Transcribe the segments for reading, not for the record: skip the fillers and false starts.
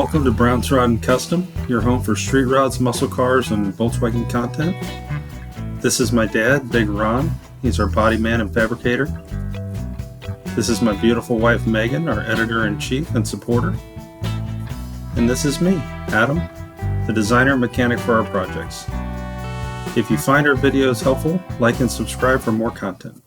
Welcome to Brown's Rod and Custom, your home for street rods, muscle cars, and Volkswagen content. This is my dad, Big Ron. He's our body man and fabricator. This is my beautiful wife, Megan, our editor-in-chief and supporter. And this is me, Adam, the designer and mechanic for our projects. If you find our videos helpful, like and subscribe for more content.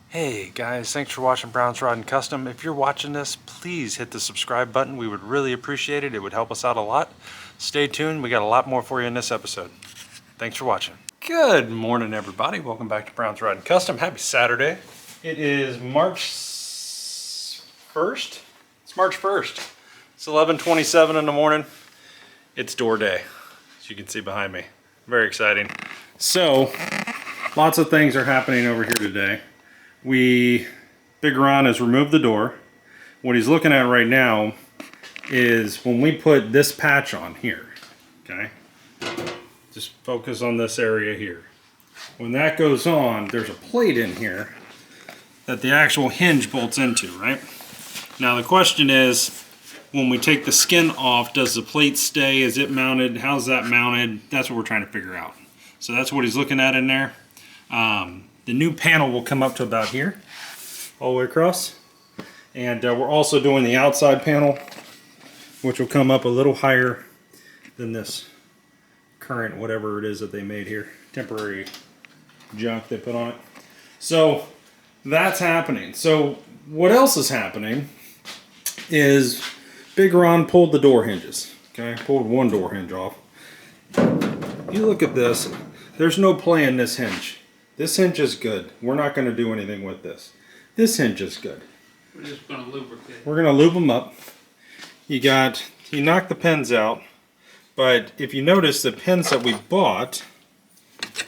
Hey guys, thanks for watching Brown's Rod and Custom. If you're watching this, please hit the subscribe button. We would really appreciate it. It would help us out a lot. Stay tuned. We got a lot more for you in this episode. Thanks for watching. Good morning, everybody. Welcome back to Brown's Rod and Custom. Happy Saturday. It is March 1st. It's March 1st. It's 11:27 in the morning. It's door day, as you can see behind me. Very exciting. So, lots of things are happening over here today. Big Ron has removed the door. What he's looking at right now is when we put this patch on here, okay? Just focus on this area here. When that goes on, there's a plate in here that the actual hinge bolts into, right? Now the question is, when we take the skin off, does the plate stay? Is it mounted? How's that mounted? That's what we're trying to figure out. So that's what he's looking at in there. The new panel will come up to about here, all the way across. And we're also doing the outside panel, which will come up a little higher than this current, whatever it is that they made here. Temporary junk they put on it. So that's happening. So what else is happening is Big Ron pulled the door hinges. Okay, pulled one door hinge off. You look at this, there's no play in this hinge. This hinge is good. We're not going to do anything with this. This hinge is good. We're just going to lubricate. We're going to lube them up. You knocked the pins out, but if you notice the pins that we bought,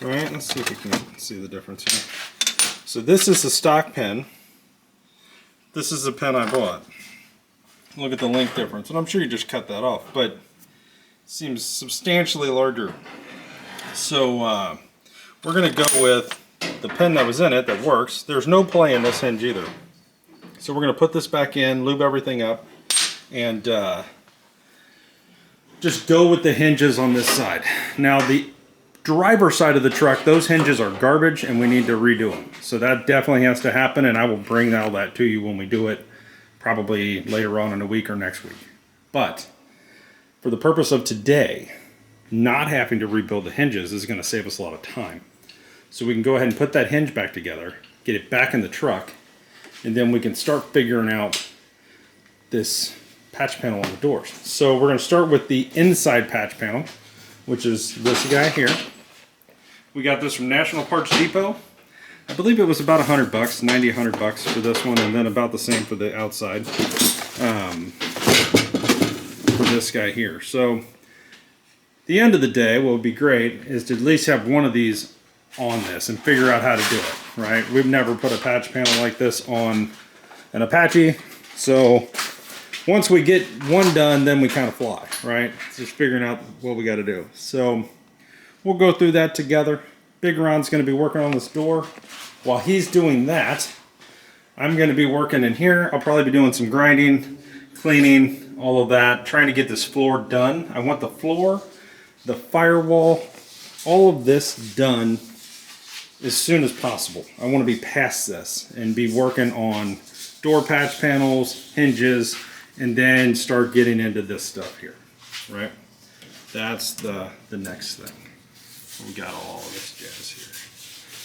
right? Let's see if we can see the difference here. So this is the stock pin. This is the pin I bought. Look at the length difference, and I'm sure you just cut that off, but it seems substantially larger. So we're going to go with the pin that was in it that works. There's no play in this hinge either. So we're going to put this back in, lube everything up, and just go with the hinges on this side. Now the driver's side of the truck, those hinges are garbage and we need to redo them. So that definitely has to happen, and I will bring all that to you when we do it, probably later on in the week or next week. But for the purpose of today, not having to rebuild the hinges is going to save us a lot of time. So we can go ahead and put that hinge back together, get it back in the truck, and then we can start figuring out this patch panel on the doors. So we're going to start with the inside patch panel, which is this guy here. We got this from National Parts Depot. I believe it was about $100, $90, $100 for this one, and then about the same for the outside for this guy here. So the end of the day, what would be great is to at least have one of these on this and figure out how to do it, right? We've never put a patch panel like this on an Apache, so once we get one done, then we kind of fly, right? It's just figuring out what we got to do. So we'll go through that together. Big Ron's going to be working on this door. While he's doing that, I'm going to be working in here. I'll probably be doing some grinding, cleaning, all of that, trying to get this floor done. I want the floor, the firewall, all of this done as soon as possible. I want to be past this and be working on door patch panels, hinges, and then start getting into this stuff here, right? That's the next thing. We got all of this jazz here.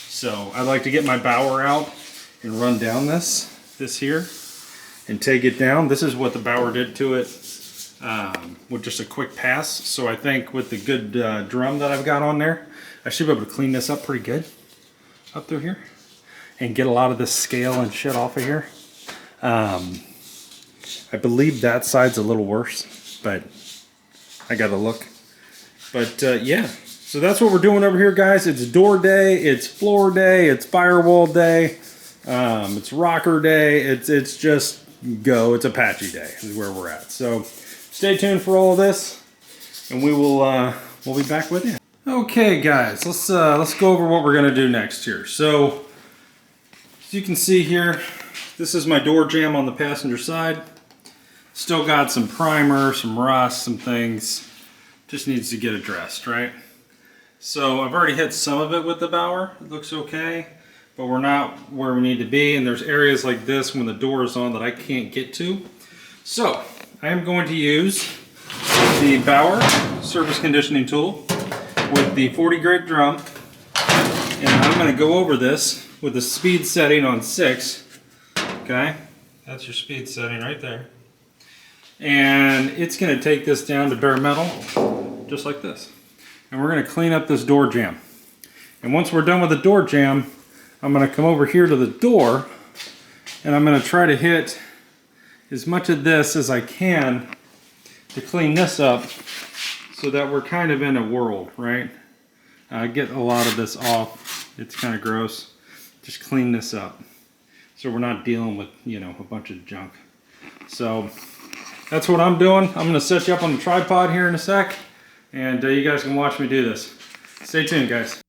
So I'd like to get my bower out and run down this here and take it down. This is what the bower did to it with just a quick pass. So I think with the good drum that I've got on there, I should be able to clean this up pretty good up through here and get a lot of this scale and shit off of here. I believe that side's a little worse, but I gotta look. But yeah, so that's what we're doing over here, guys. It's door day, it's floor day, it's firewall day, it's rocker day, it's just go. It's Apache day is where we're at. So stay tuned for all of this, and we'll be back with you. Okay, guys, let's go over what we're gonna do next here. So as you can see here, This is my door jamb on the passenger side. Still got some primer, some rust, some things. Just needs to get addressed, right? So I've already hit some of it with the Bauer. It looks okay, but we're not where we need to be. And there's areas like this when the door is on that I can't get to. So I am going to use the Bauer surface conditioning tool with the 40 grit drum. And I'm going to go over this with the speed setting on 6. Okay, that's your speed setting right there. And it's going to take this down to bare metal, just like this. And we're going to clean up this door jamb. And once we're done with the door jamb, I'm going to come over here to the door, and I'm going to try to hit as much of this as I can to clean this up so that we're kind of in a world, right? Get a lot of this off. It's kind of gross. Just clean this up so we're not dealing with, you know, a bunch of junk. So that's what I'm doing. I'm going to set you up on the tripod here in a sec, and you guys can watch me do this. Stay tuned, guys.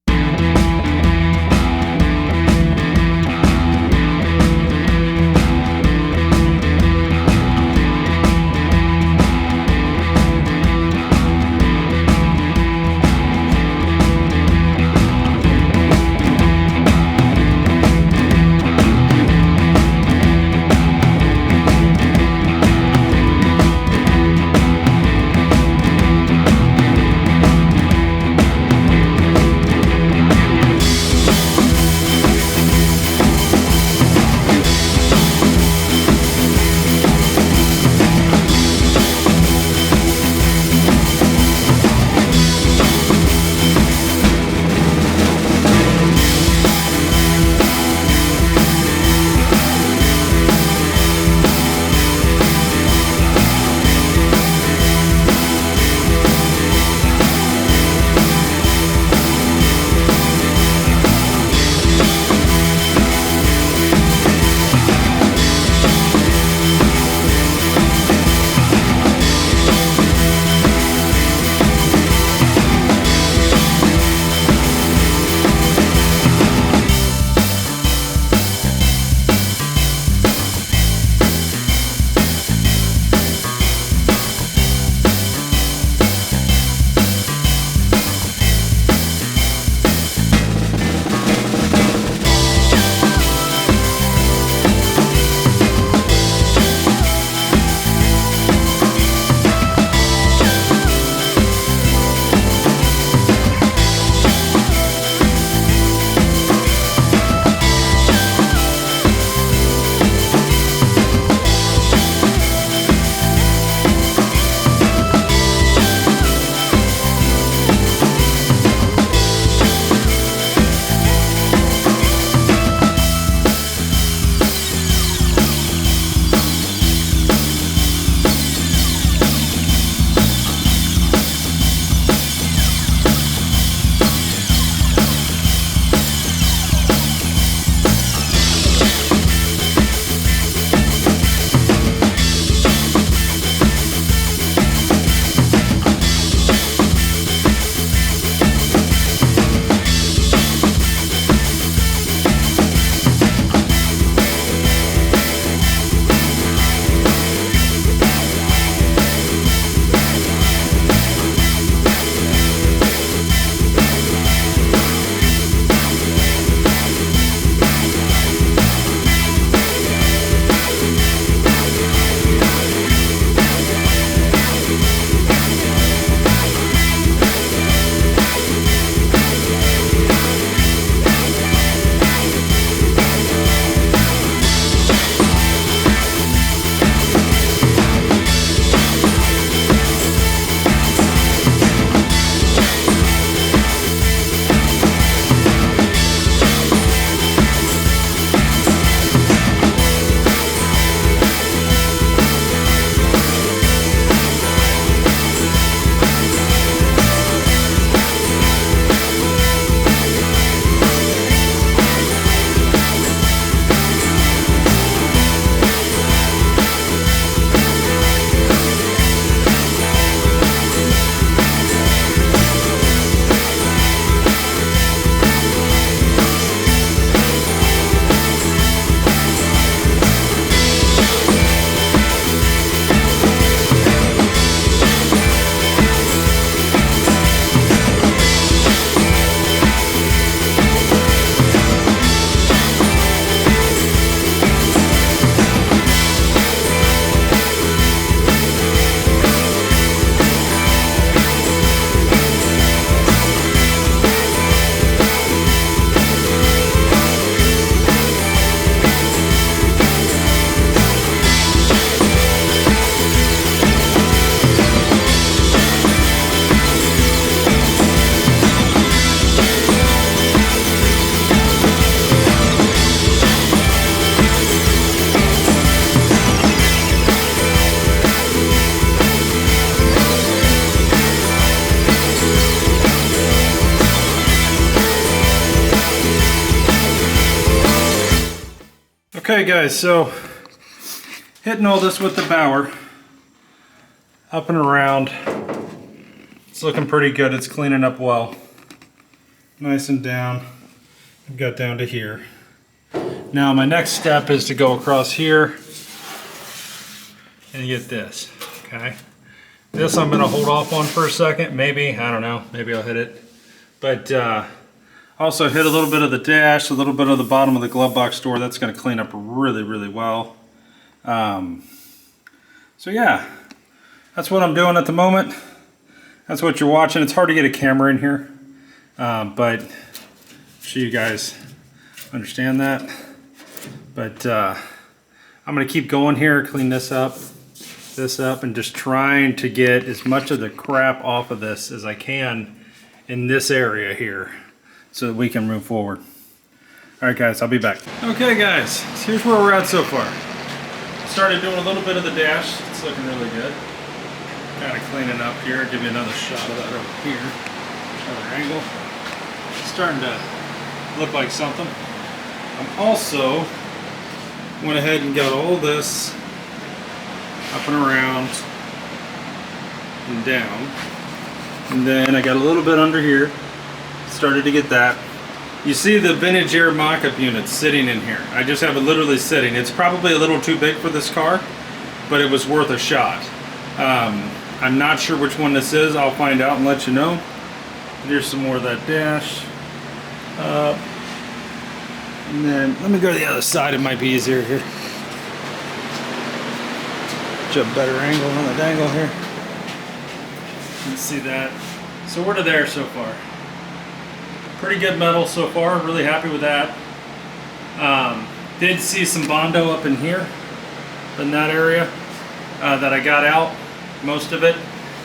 Okay guys, so hitting all this with the bower, up and around. It's looking pretty good. It's cleaning up well. Nice and down. I've got down to here. Now my next step is to go across here and get this, okay? This I'm gonna hold off on for a second, maybe, I don't know, maybe I'll hit it. But also hit a little bit of the dash, a little bit of the bottom of the glove box door. That's gonna clean up really, really well. So yeah, that's what I'm doing at the moment. That's what you're watching. It's hard to get a camera in here, but I'm sure you guys understand that. But I'm gonna keep going here, clean this up, and just trying to get as much of the crap off of this as I can in this area here so that we can move forward. All right guys, I'll be back. Okay guys, so here's where we're at so far. Started doing a little bit of the dash. It's looking really good. Kind of cleaning up here. Give you another shot of that over here. Another angle. Starting to look like something. I'm also went ahead and got all this up and around and down. And then I got a little bit under here. Started to get that. You see the vintagecar mock-up unit sitting in here. I just have it literally sitting. It's probably a little too big for this car, but it was worth a shot. I'm not sure which one this is. I'll find out and let you know. Here's some more of that dash. And then let me go to the other side. It might be easier here. Get a better angle on the dangle here. You can see that. So we're to there so far. Pretty good metal so far. Really happy with that. Did see some Bondo up in here, in that area that I got out, most of it.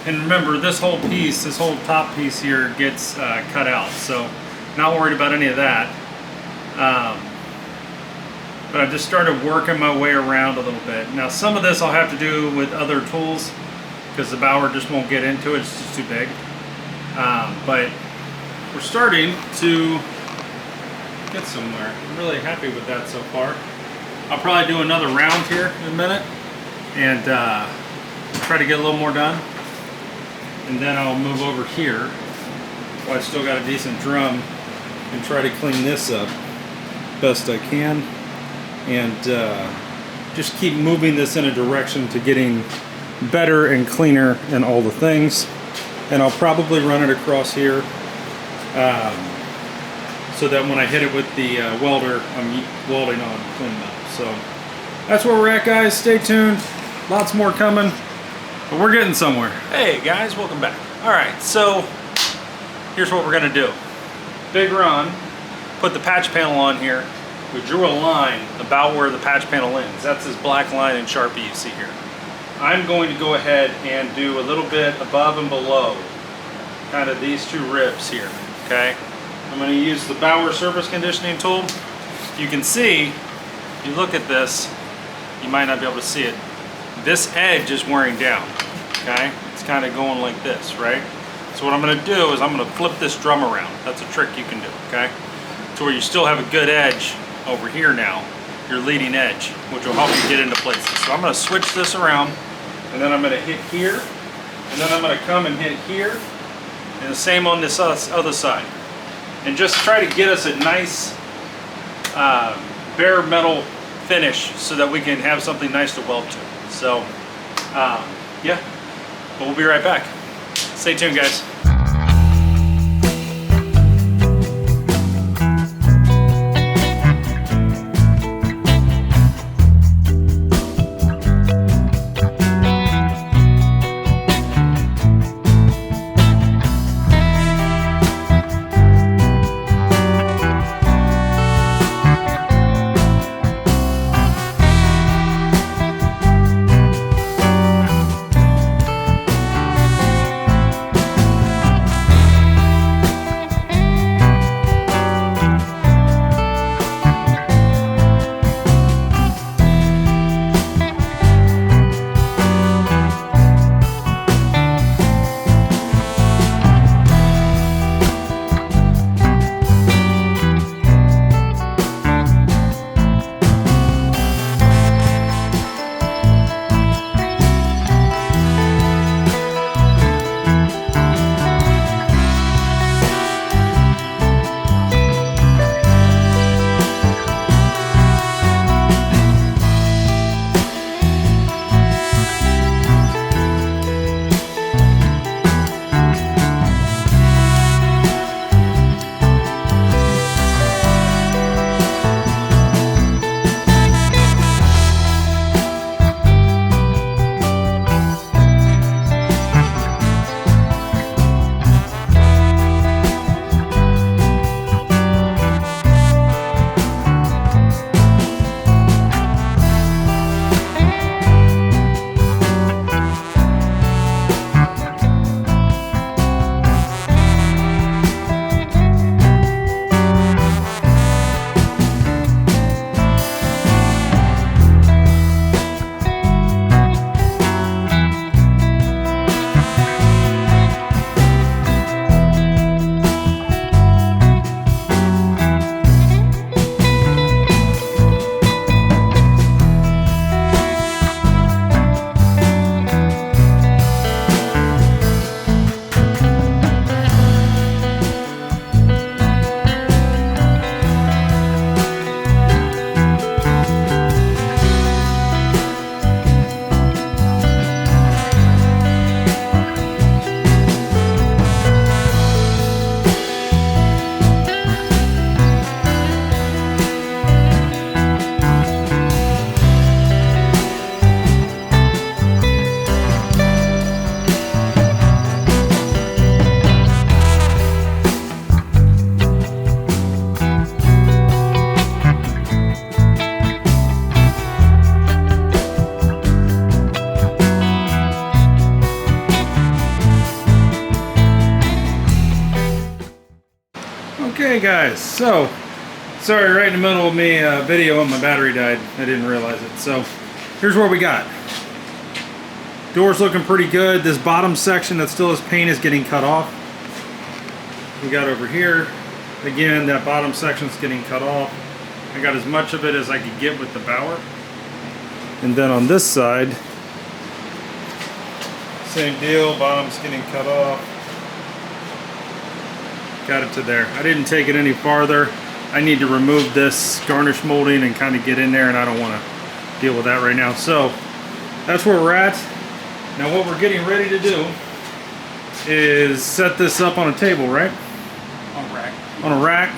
And remember, this whole piece, this whole top piece here gets cut out. So not worried about any of that. But I just started working my way around a little bit. Now some of this I'll have to do with other tools because the bower just won't get into it. It's just too big. But we're starting to get somewhere. I'm really happy with that so far. I'll probably do another round here in a minute and try to get a little more done. And then I'll move over here while I still got a decent drum and try to clean this up best I can. And just keep moving this in a direction to getting better and cleaner in all the things. And I'll probably run it across here so that when I hit it with the welder, I'm welding on clean metal. So that's where we're at, guys. Stay tuned. Lots more coming, but we're getting somewhere. Hey guys, welcome back. All right, so here's what we're gonna do. Big run, put the patch panel on here. We drew a line about where the patch panel ends. That's this black line in Sharpie you see here. I'm going to go ahead and do a little bit above and below, kind of these two ribs here, okay? I'm going to use the Bower surface conditioning tool. You can see, if you look at this, you might not be able to see it. This edge is wearing down, okay? It's kind of going like this, right? So what I'm going to do is I'm going to flip this drum around. That's a trick you can do, okay? To where you still have a good edge over here now, your leading edge, which will help you get into places. So I'm going to switch this around, and then I'm going to hit here, and then I'm going to come and hit here, and the same on this other side. And just try to get us a nice bare metal finish so that we can have something nice to weld to. So yeah, but we'll be right back. Stay tuned, guys. Okay guys, so sorry, right in the middle of me video and my battery died. I didn't realize it. So here's what we got. Door's looking pretty good. This bottom section that still has paint is getting cut off. We got over here, again, that bottom section's getting cut off. I got as much of it as I could get with the bower. And then on this side, same deal, bottom's getting cut off. Got it to there. I didn't take it any farther. I need to remove this garnish molding and kind of get in there, and I don't want to deal with that right now. So that's where we're at. Now what we're getting ready to do is set this up on a table, right? On a rack. On a rack.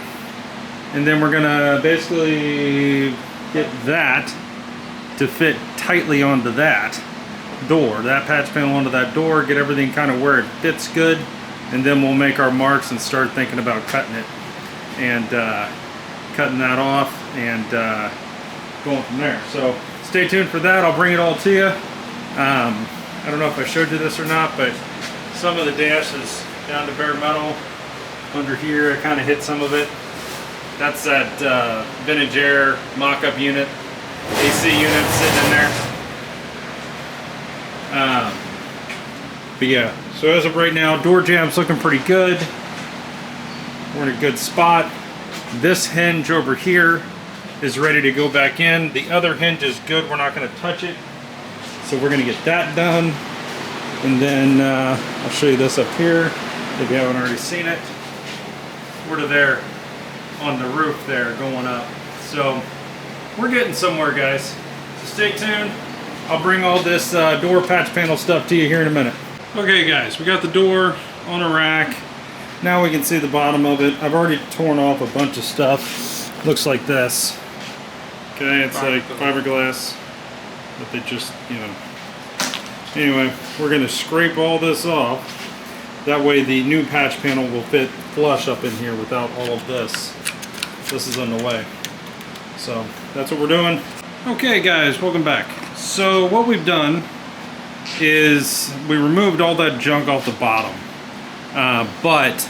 And then we're gonna basically get that to fit tightly onto that door, that patch panel onto that door, get everything kind of where it fits good, and then we'll make our marks and start thinking about cutting it and cutting that off and going from there. So stay tuned for that. I'll bring it all to you. I don't know if I showed you this or not, but some of the dash is down to bare metal. Under here I kind of hit some of it. That's that vintage air mock-up unit, AC unit sitting in there. But yeah, so as of right now, door jamb's looking pretty good. We're in a good spot. This hinge over here is ready to go back in. The other hinge is good. We're not going to touch it. So we're going to get that done. And then I'll show you this up here if you haven't already seen it. We're to there on the roof there going up. So we're getting somewhere, guys. So stay tuned. I'll bring all this door patch panel stuff to you here in a minute. Okay guys, we got the door on a rack. Now we can see the bottom of it. I've already torn off a bunch of stuff. Looks like this. Okay, it's like fiberglass that they just, you know. Anyway, we're gonna scrape all this off. That way the new patch panel will fit flush up in here without all of this. This is in the way. So that's what we're doing. Okay guys, welcome back. So what we've done is we removed all that junk off the bottom, but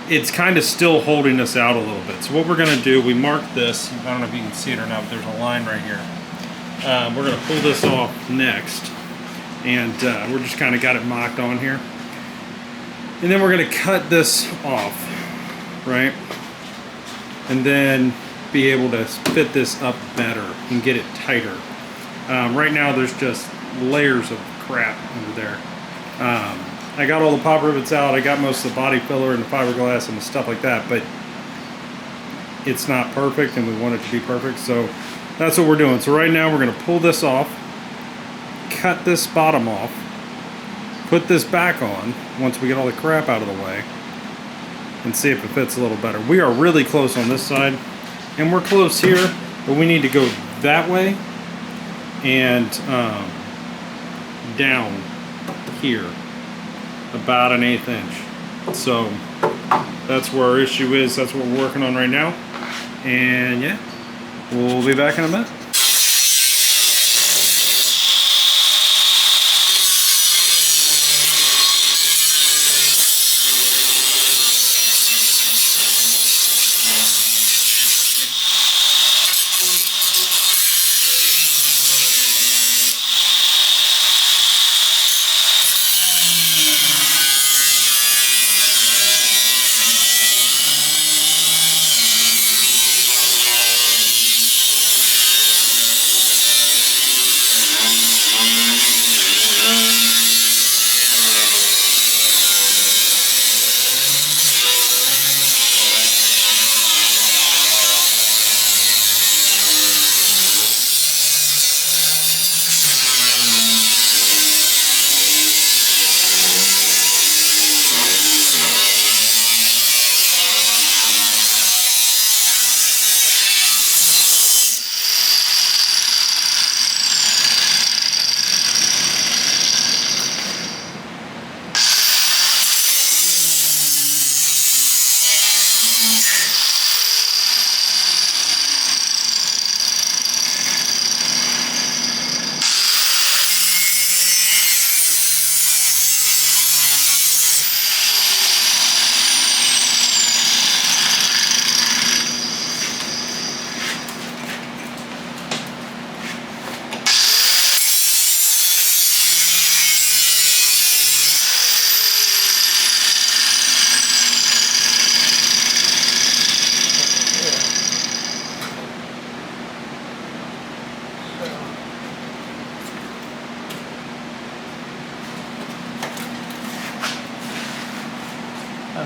it's kind of still holding us out a little bit. So what we're gonna do, we marked this, I don't know if you can see it or not, but there's a line right here. We're gonna pull this off next, and we're just kind of got it mocked on here. And then we're gonna cut this off, right? And then be able to fit this up better and get it tighter. Right now there's just layers of crap under there. I got all the pop rivets out, I got most of the body filler and the fiberglass and the stuff like that, but it's not perfect and we want it to be perfect, so that's what we're doing. So right now we're going to pull this off, cut this bottom off, put this back on once we get all the crap out of the way, and see if it fits a little better. We are really close on this side, and we're close here, but we need to go that way and down here about an 1/8 inch. So that's where our issue is. That's what we're working on right now. And yeah, we'll be back in a minute.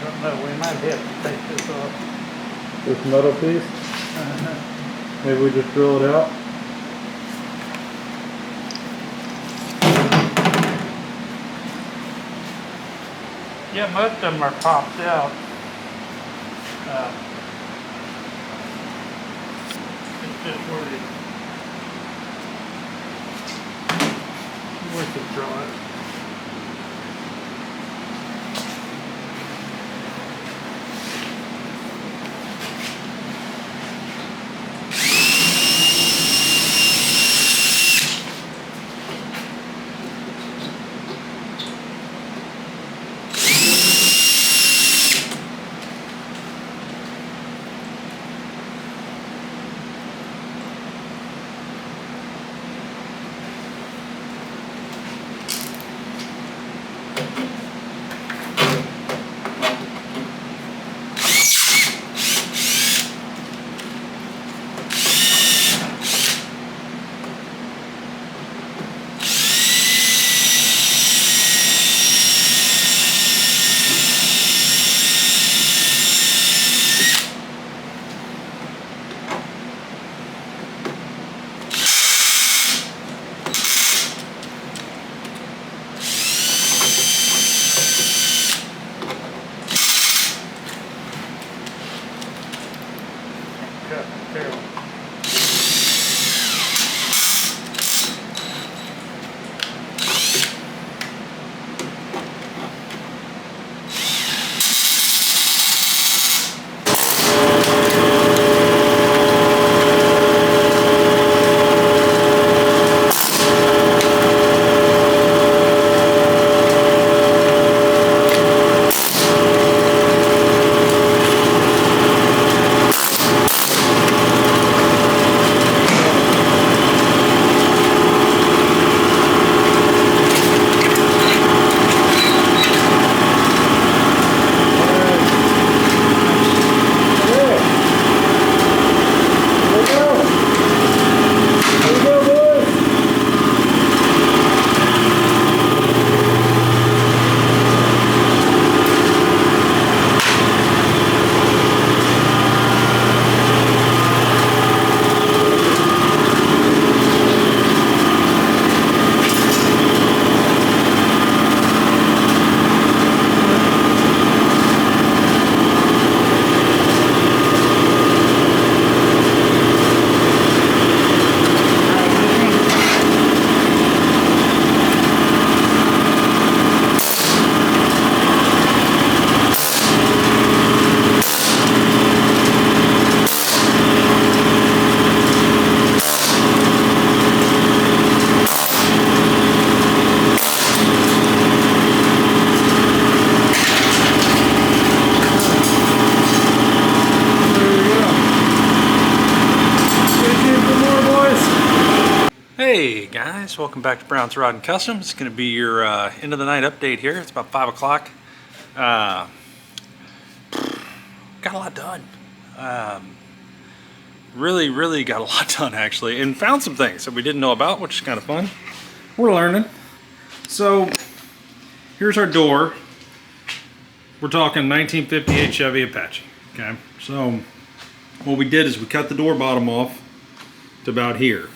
don't know, we might have to take this off. This metal piece? Maybe we just drill it out? Yeah, most of them are popped out. It's just where we could draw it. Hey guys, welcome back to Brown's Rod and Customs. It's going to be your end of the night update here. It's about 5 o'clock. Got a lot done. Really got a lot done actually, and found some things that we didn't know about, which is kind of fun. We're learning. So here's our door. We're talking 1958 Chevy Apache. Okay, so what we did is we cut the door bottom off to about here.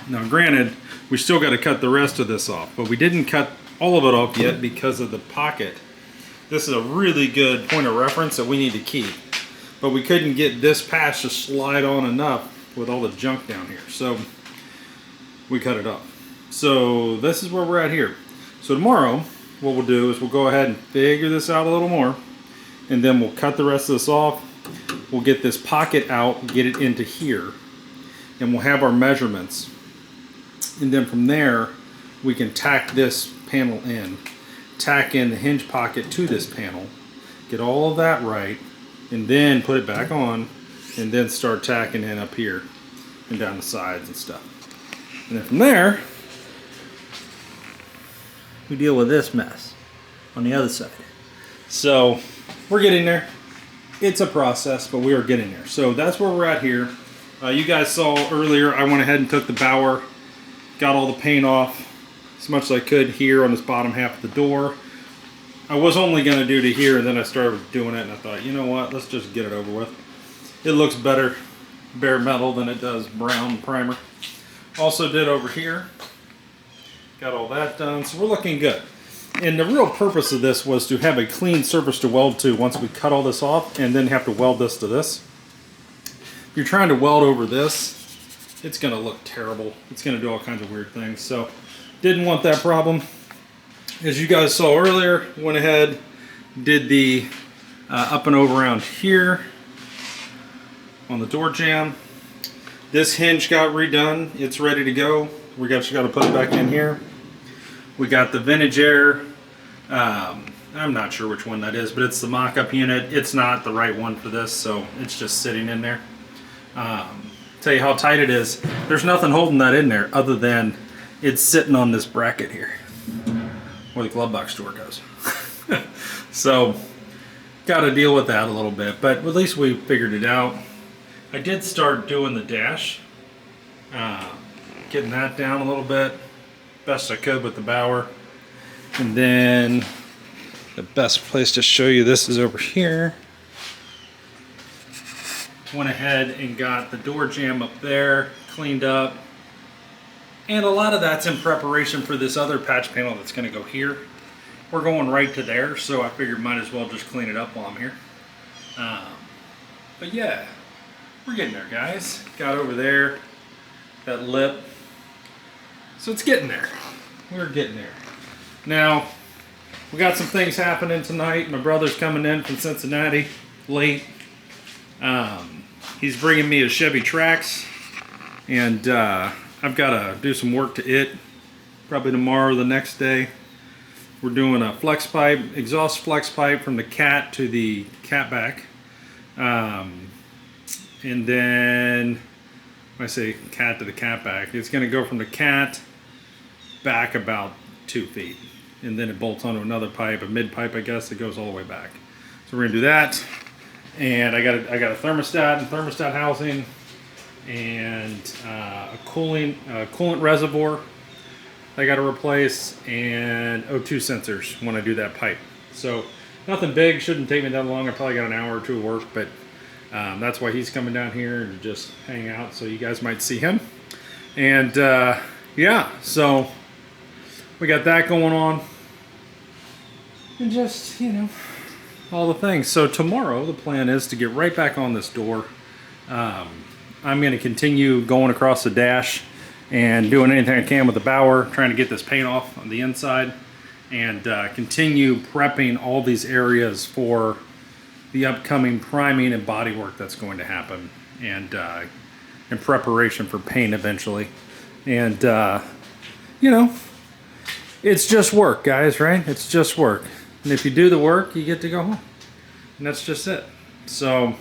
Now granted, we still got to cut the rest of this off, but we didn't cut all of it off yet because of the pocket. This is a really good point of reference that we need to keep, but we couldn't get this patch to slide on enough with all the junk down here, so we cut it off. So this is where we're at here. So tomorrow what we'll do is we'll go ahead and figure this out a little more, and then we'll cut the rest of this off. We'll get this pocket out, get it into here, and we'll have our measurements. And then from there, we can tack this panel in, tack in the hinge pocket to this panel, get all of that right, and then put it back on, and then start tacking in up here and down the sides and stuff. And then from there, we deal with this mess on the other side. So we're getting there. It's a process, but we are getting there. So that's where we're at here. You guys saw earlier, I went ahead and took the bower, got all the paint off as much as I could here on this bottom half of the door. I was only going to do to here, and then I started doing it, and I thought, you know what, let's just get it over with. It looks better bare metal than it does brown primer. Also did over here. Got all that done, so we're looking good. And the real purpose of this was to have a clean surface to weld to once we cut all this off, and then have to weld this to this. If you're trying to weld over this, it's going to look terrible. It's going to do all kinds of weird things. So didn't want that problem. As you guys saw earlier, went ahead, did the up and over around here on the door jamb. This hinge got redone. It's ready to go. We just got to put it back in here. We got the vintage air. I'm not sure which one that is, but it's the mock-up unit. It's not the right one for this, so it's just sitting in there. Tell you how tight it is. There's nothing holding that in there other than it's sitting on this bracket here where the glove box door goes. So got to deal with that a little bit, but at least we figured it out. I did start doing the dash, getting that down a little bit, best I could with the Bauer. And then the best place to show you this is over here. Went ahead and got the door jamb up there cleaned up, and a lot of that's in preparation for this other patch panel that's going to go here. We're going right to there, so I figured might as well just clean it up while I'm here. But yeah, we're getting there, guys. Got over there, that lip, so it's getting there. We're getting there. Now we got some things happening tonight. My brother's coming in from Cincinnati late. He's bringing me a Chevy Trax, and I've got to do some work to it probably tomorrow or the next day. We're doing a flex pipe, exhaust flex pipe from the cat to the catback, and then when I say cat to the catback, it's going to go from the cat back about 2 feet, and then it bolts onto another pipe, a mid pipe I guess, that goes all the way back. So we're gonna do that. And I got a thermostat and thermostat housing, and a coolant reservoir I got to replace, and O2 sensors when I do that pipe. So nothing big, shouldn't take me that long. I probably got an hour or two of work, but that's why he's coming down here to just hang out, so you guys might see him. And yeah, so we got that going on, and just, you know, all the things. So tomorrow the plan is to get right back on this door. I'm going to continue going across the dash and doing anything I can with the Bauer, trying to get this paint off on the inside, and continue prepping all these areas for the upcoming priming and body work that's going to happen, and in preparation for paint eventually. And you know, it's just work, guys, right? It's just work. And if you do the work, you get to go home. And that's just it. So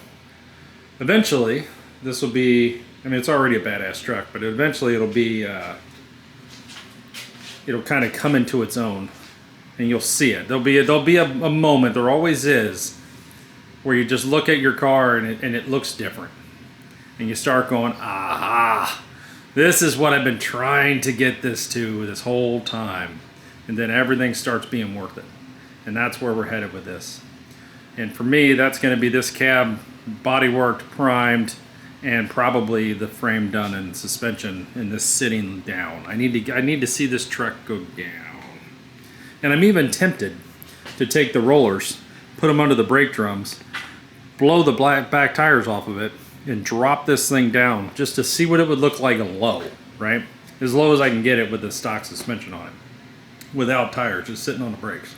eventually, this will be, I mean, it's already a badass truck, but eventually it'll be, it'll kind of come into its own, and you'll see it. There'll be a moment, there always is, where you just look at your car and it looks different. And you start going, aha, this is what I've been trying to get this to this whole time. And then everything starts being worth it. And that's where we're headed with this. And for me, that's going to be this cab body worked, primed, and probably the frame done and suspension and this sitting down. I need to see this truck go down. And I'm even tempted to take the rollers, put them under the brake drums, blow the back tires off of it, and drop this thing down just to see what it would look like low, right? As low as I can get it with the stock suspension on it, without tires, just sitting on the brakes.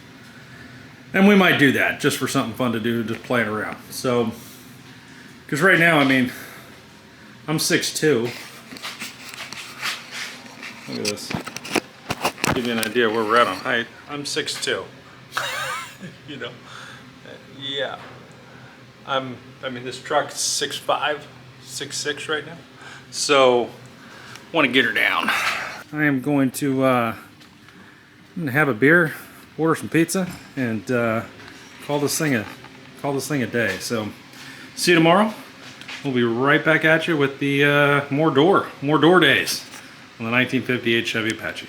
And we might do that just for something fun to do, just playing around. So, because right now, I mean, I'm 6'2". Look at this. Give you an idea where we're at on height. I'm 6'2". You know, yeah. I mean, this truck's 6'5", 6'6" right now. So, want to get her down. I am going to have a beer, order some pizza, and call this thing a day. So, see you tomorrow. We'll be right back at you with the more door days on the 1958 Chevy Apache.